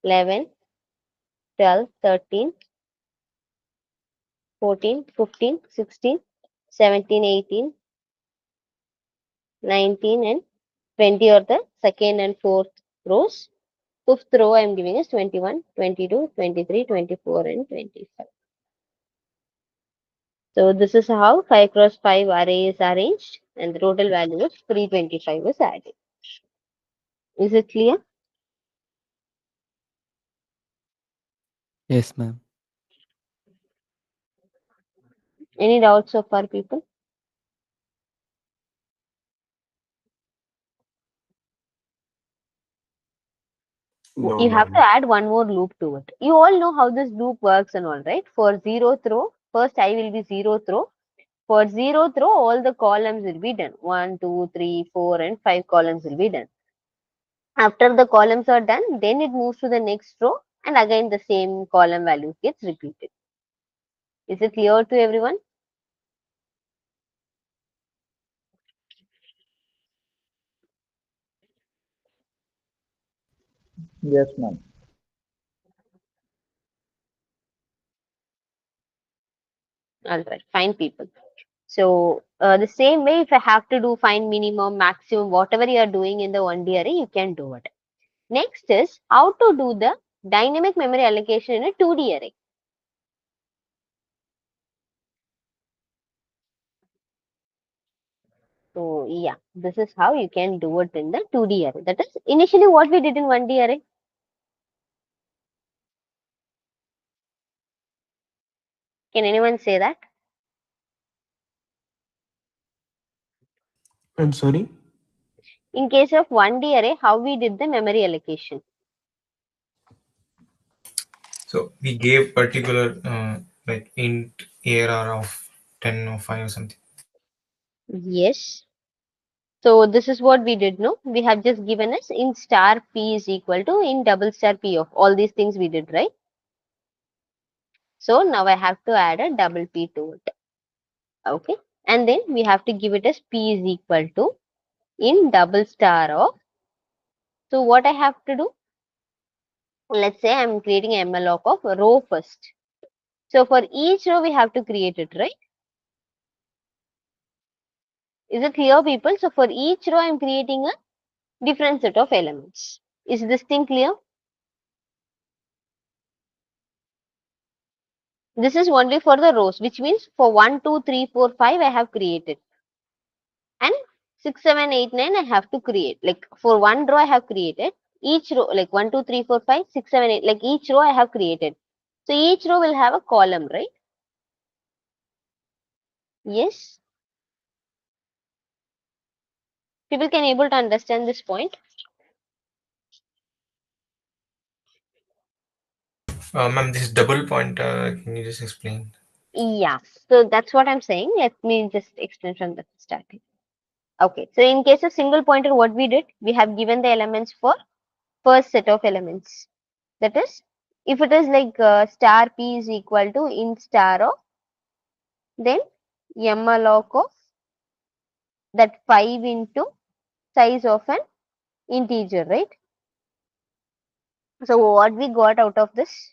11, 12, 13, 14, 15, 16, 17, 18, 19, and 20 are the second and fourth rows. Fifth row I am giving is 21, 22, 23, 24, and 25. So this is how 5 cross 5 array is arranged, and the total value of 325 is added. Is it clear? Yes, ma'am. Any doubts so far, people? No, You have to ma'am. add one more loop to it. You all know how this loop works and all, right? For zeroth row, first I will be zeroth row. For zeroth row, all the columns will be done. 1, 2, 3, 4, and 5 columns will be done. After the columns are done, then it moves to the next row, and again the same column values gets repeated. Is it clear to everyone? Yes, ma'am. All right, fine, people. So the same way, if I have to do find minimum, maximum, whatever you are doing in the 1D array, you can do it. Next is how to do the dynamic memory allocation in a 2D array. So yeah, this is how you can do it in the 2D array. That is initially what we did in 1D array. Can anyone say that? I'm sorry. In case of 1D array, how we did the memory allocation? So we gave particular like int ARR of 10 or 5 or something. Yes. So this is what we did, no? We have just given us int star p is equal to int double star p of all these things we did, right? So now I have to add a double p to it. Okay. And then we have to give it as p is equal to int double star of. So what I have to do? Let's say I'm creating a malloc of row first. So for each row we have to create it, right? Is it clear, people? So for each row I'm creating a different set of elements. Is this thing clear? This is only for the rows, which means for 1, 2, 3, 4, 5 I have created. And 6, 7, 8, 9 I have to create. Like for one row I have created. each row, like 1, 2, 3, 4, 5, 6, 7, 8, like each row I have created. So each row will have a column, right? Yes. People can able to understand this point. Ma'am, this double pointer, can you just explain? Yeah. So that's what I'm saying. Let me just explain from the starting. Okay. So in case of single pointer, what we did, we have given the elements for first set of elements. That is, if it is like star p is equal to int star of, then malloc of that 5 into size of an integer, right? So what we got out of this?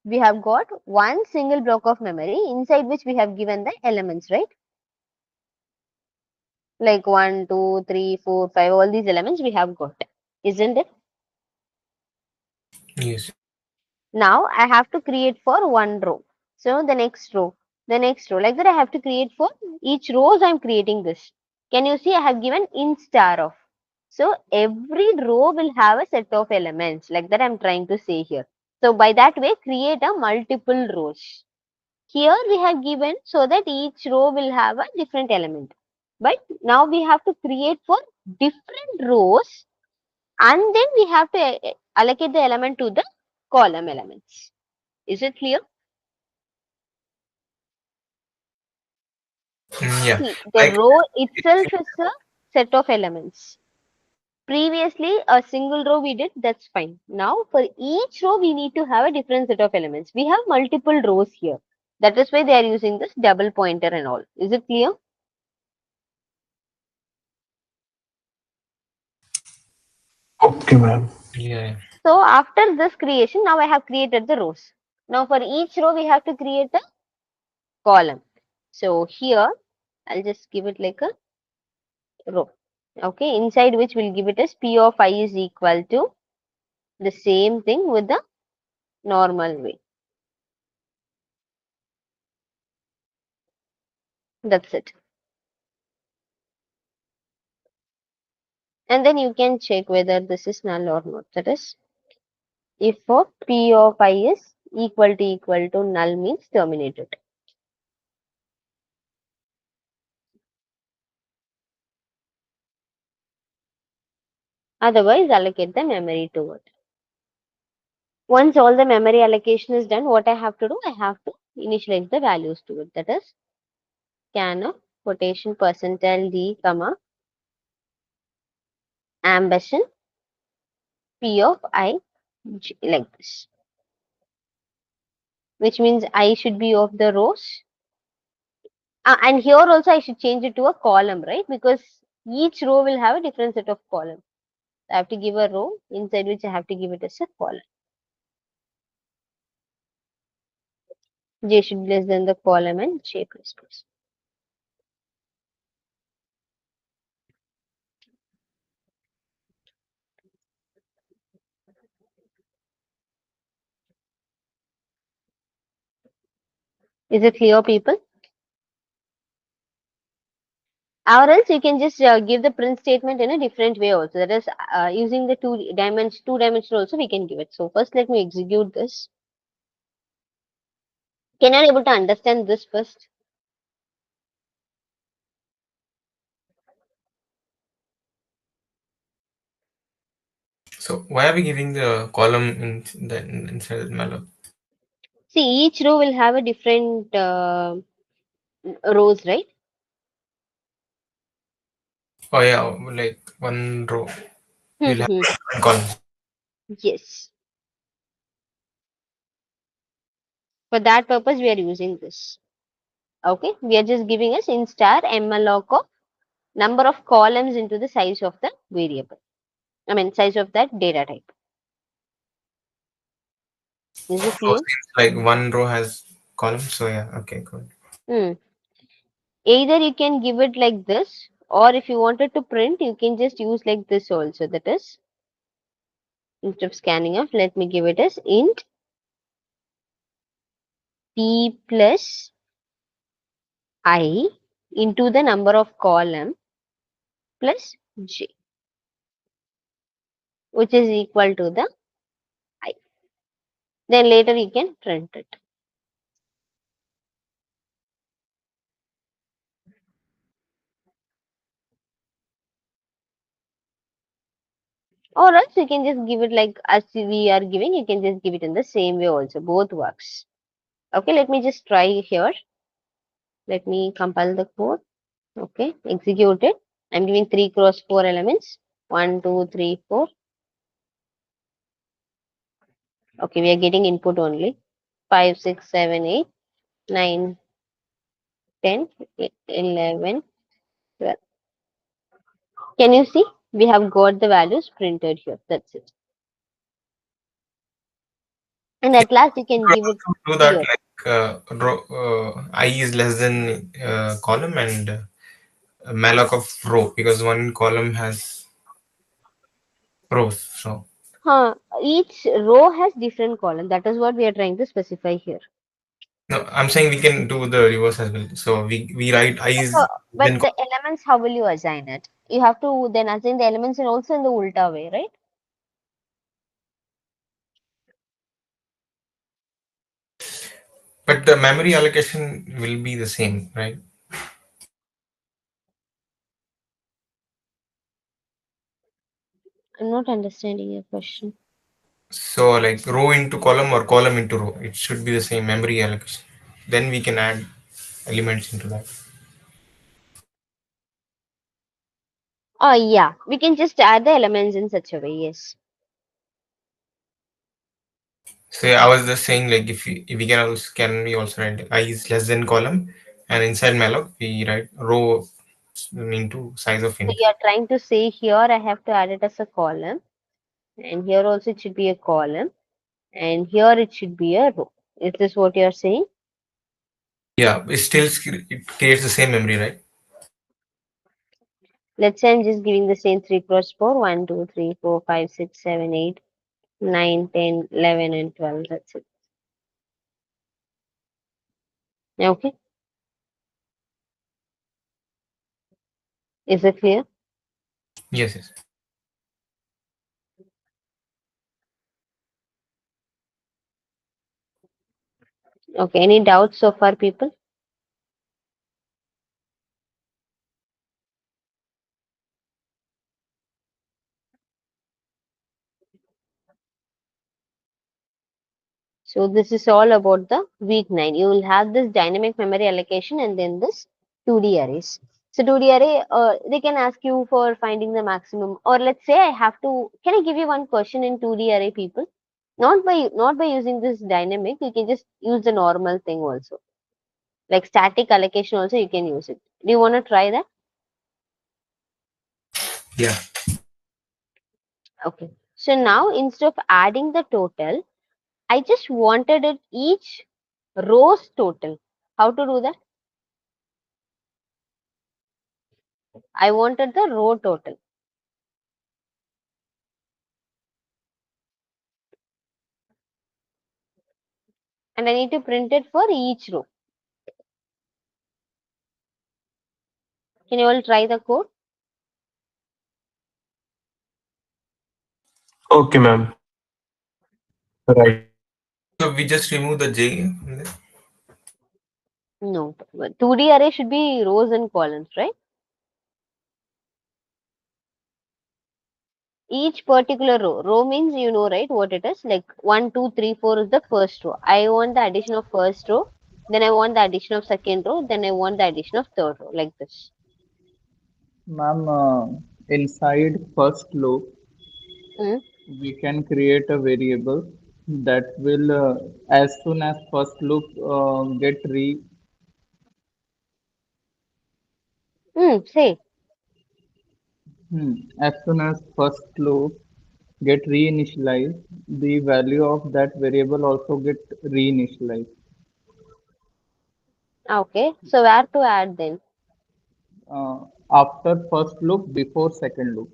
We have got one single block of memory inside which we have given the elements, right? Like 1, 2, 3, 4, 5, all these elements we have got, isn't it? Yes. Now I have to create for one row. So the next row, like that I have to create for each rows I'm creating this. Can you see I have given int star of. So every row will have a set of elements like that I'm trying to say here. So by that way, create a multiple rows. Here we have given so that each row will have a different element. But now we have to create for different rows and then we have to allocate the element to the column elements. Is it clear? Yeah. See, the Like, row itself is a set of elements. Previously, a single row we did, that's fine. Now, for each row, we need to have a different set of elements. We have multiple rows here. That is why they are using this double pointer and all. Is it clear? Okay, ma'am. yeah. So, after this creation, now I have created the rows. Now, for each row, we have to create a column. So, here, I'll just give it like a row. Okay, inside which we'll give it as P of I is equal to the same thing with the normal way. That's it. And then you can check whether this is null or not. That is, if of P of I is equal to null means terminated. Otherwise, allocate the memory to it. Once all the memory allocation is done, what I have to do? I have to initialize the values to it. That is, scan of quotation percentile d comma ambition P of I like this, which means I should be of the rows. And here also I should change it to a column, right? Because each row will have a different set of columns. I have to give a row inside which I have to give it as a column. J should be less than the column and J plus plus. Is it clear, people? Or else you can just give the print statement in a different way also. That is using the two dimension also we can give it. So first let me execute this. Can you able to understand this first? So why are we giving the column inside the malloc? See, each row will have a different rows, right? Oh yeah, like one row. We'll have one column. Yes. For that purpose, we are using this. Okay. We are just giving us int star malloc of number of columns into the size of the variable. I mean, size of that data type. Is it So clear? since like one row has columns, so yeah, okay, good. Hmm. Either you can give it like this, or if you wanted to print, you can just use like this also. That is, instead of scanning off, let me give it as int p plus I into the number of column plus j. which is equal to the I. Then later you can print it. Or else you can just give it like as we are giving, you can just give it in the same way also. Both works. Okay, let me just try here. Let me compile the code. Okay, execute it. I'm giving 3 cross 4 elements. 1, 2, 3, 4. Okay, we are getting input only. 5, 6, 7, 8, 9, 10, 11, 12. Can you see? We have got the values printed here. That's it. And at last you can You give it do that here. like I is less than column and malloc of row, because one column has rows. So Each row has different column. That is what we are trying to specify here. no, I'm saying we can do the reverse as well. So we write I is But then the elements, how will you assign it? You have to then assign the elements and also in the ulta way, right? but the memory allocation will be the same, right? I'm not understanding your question. So like row into column or column into row, it should be the same memory allocation. Then we can add elements into that. Oh, yeah. We can just add the elements in such a way, yes. So yeah, I was just saying like if we can we also write I is less than column, and inside malloc we write row into size of So int. you are trying to say here I have to add it as a column, and here also it should be a column, and here it should be a row. Is this what you are saying? Yeah, it creates the same memory, right? Let's say I'm just giving the same 3 cross 4, 1, 2, 3, 4, 5, 6, 7, 8, 9, 10, 11, and 12. That's it. Okay. Is it clear? Yes, yes. Okay. Any doubts so far, people? So this is all about the week 9. You will have this dynamic memory allocation and then this 2D arrays. So 2D array, they can ask you for finding the maximum, or let's say I have to. Can I give you one question in 2D array, people? Not by using this dynamic. You can just use the normal thing also, like static allocation. Also, you can use it. Do you want to try that? Yeah. Okay. So now instead of adding the total, I just wanted it each row's total. How to do that? I wanted the row total. And I need to print it for each row. Can you all try the code? Okay, ma'am. Right. So we just remove the J. And then- No. 2D array should be rows and columns, right? Each particular row. Row means you know, right, what it is? Like 1, 2, 3, 4 is the first row. I want the addition of first row. Then I want the addition of second row. Then I want the addition of third row, like this. Ma'am, inside first loop, Mm. we can create a variable that will, as soon as first loop get Say. as soon as first loop get reinitialized, the value of that variable also get reinitialized. Okay. So where to add then? After first loop, before second loop.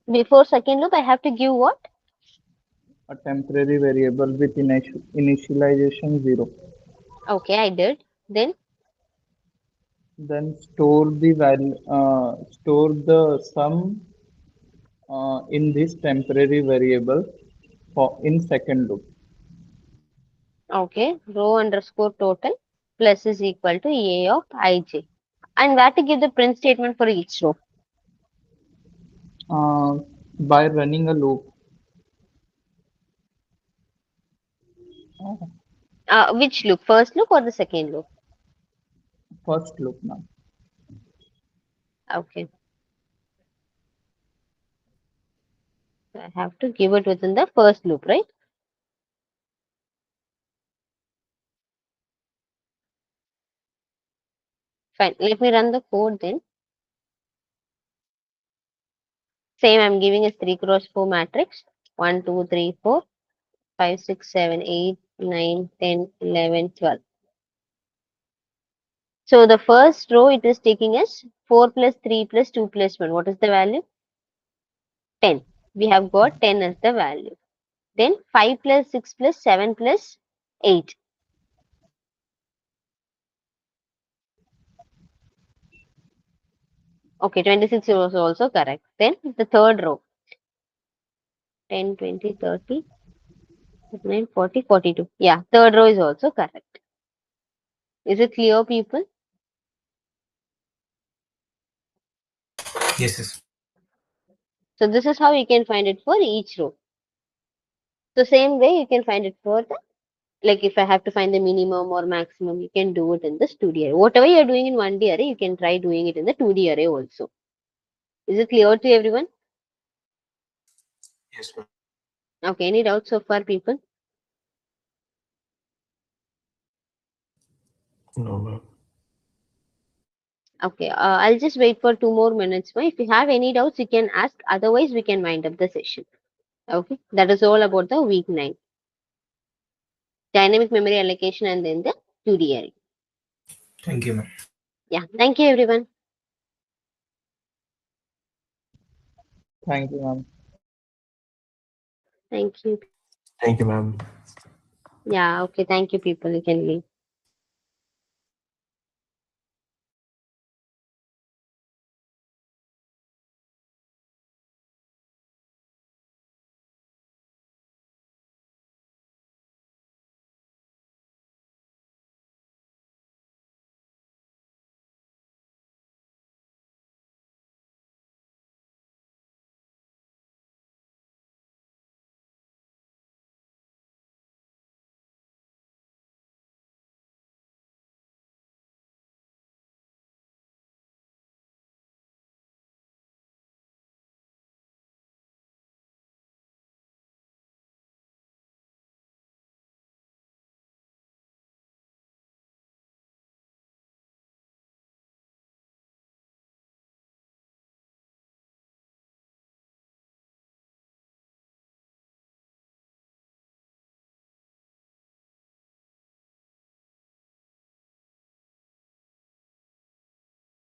Before second loop, I have to give what? A temporary variable with initialization 0. Okay, I did. Then Then store the value, store the sum in this temporary variable for in second loop. Okay, row underscore total plus is equal to A of ij. And where to give the print statement for each row? By running a loop. Which loop? First loop or the second loop? First loop now. Okay. So I have to give it within the first loop, right? Fine. Let me run the code then. Same, I'm giving a 3 cross 4 matrix. 1, 2, 3, 4, 5, 6, 7, 8, 9, 10, 11, 12. So the first row it is taking as 4 plus 3 plus 2 plus 1. What is the value? 10. We have got 10 as the value. Then 5 plus 6 plus 7 plus 8. Okay, 26 was also correct. Then the third row. 10, 20, 30, 39, 40, 42. Yeah, third row is also correct. Is it clear, people? Yes, yes. So this is how you can find it for each row. So same way you can find it for the, like if I have to find the minimum or maximum, you can do it in the 2D array. Whatever you're doing in 1D array, you can try doing it in the 2D array also. Is it clear to everyone? Yes, ma'am. Okay, any doubts so far, people? No, ma'am. Okay, I'll just wait for 2 more minutes. If you have any doubts, you can ask. Otherwise, we can wind up the session. Okay, that is all about the week 9. Dynamic memory allocation and then the 2D array. Thank you, ma'am. Yeah, thank you everyone. Thank you, ma'am. Thank you. Thank you, ma'am. Yeah, okay, thank you people. You can leave.